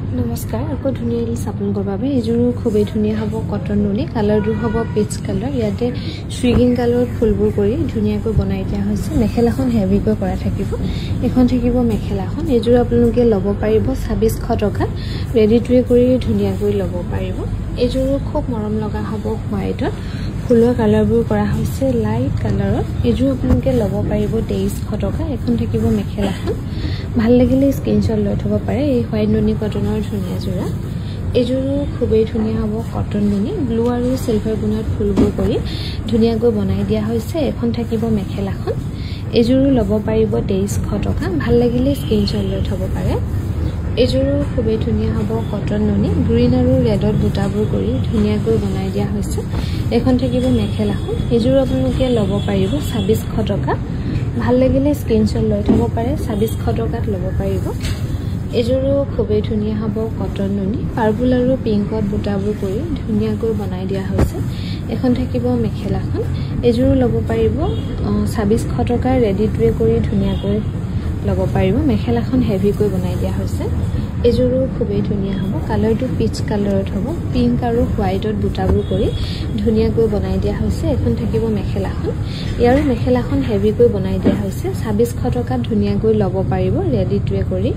নমস্কাৰ আকৌ ধুনীয়া ৰিলছ আপোনালোকৰ বাবে এযোৰ খুবেই ধুনীয়া হ'ব কটন নুনি কালাৰটো হ'ব পিচ কালাৰ ইয়াতে শ্ৰিগিং কালাৰত ফুলবোৰ কৰি ধুনীয়াকৈ বনাই দিয়া হৈছে মেখেলাখন হেভিকৈ কৰা থাকিব এখন থাকিব মেখেলাখন এযোৰ আপোনালোকে ল'ব পাৰিব 2600 টকা ৰেডি টু কৰি ধুনীয়াকৈ ল'ব পাৰিব এযোৰ খুব মৰম লগা হ'ব হোৱাইটত ফুলৰ কালাৰবোৰ কৰা হৈছে লাইট কালাৰত এযোৰ আপোনালোকে ল'ব পাৰিব 2300 টকা এখন থাকিব মেখেলাখন ভাল লাগিলে স্ক্ৰিনশ্বট লৈ থব পাৰে এই হোৱাইট নুনি কটনৰ ধুনীয়া জোৰা এযোৰ খুবেই ধুনীয়া হ'ব কটন নুনি ব্লু আৰু সিলভাৰ গুণত ফুলবোৰ কৰি ধুনীয়াকৈ বনাই দিয়া হৈছে এখন থাকিব মেখেলাখন এযোৰ ল'ব পাৰিব 2300 টকা ভাল লাগিলে স্ক্ৰিনশ্বট লৈ থব পাৰে এযোৰ খুবেই ধুনীয়া হ'ব কটন নুনি গ্ৰীন আৰু ৰেডত বুটাবোৰ কৰি ধুনীয়াকৈ বনাই দিয়া হৈছে এখন থাকিব মেখেলাখন এযোৰ আপোনালোকে ল'ব পাৰিব 2600 টকা ভাল লাগিলে স্ক্ৰিনশ্বট লৈ থব পাৰে 2600 টকাত ল'ব পাৰিব এযোৰ খুবেই ধুনীয়া হ'ব কটন নুনি পাৰ্পল আৰু পিংকত বুটাবোৰ কৰি ধুনীয়াকৈ বনাই দিয়া হৈছে এখন থাকিব মেখেলাখন এযোৰ ল'ব পাৰিব 2600 টকা ৰেডি টু কৰি ধুনীয়াকৈ ল'ব পাৰিব মেখেলাখন হেভিকৈ বনাই দিয়া হৈছে এযোৰ খুবেই ধুনীয়া হ'ব কালাৰটো পিচ কালাৰত হ'ব পিংক আৰু হোৱাইটত বুটাবোৰ কৰি ধুনীয়াকৈ বনাই দিয়া হৈছে এখন থাকিব মেখেলাখন ইয়াৰ মেখেলাখন হেভিকৈ বনাই দিয়া হৈছে 2600 টকাত ধুনীয়াকৈ ল'ব পাৰিব ৰেডি টু কৰি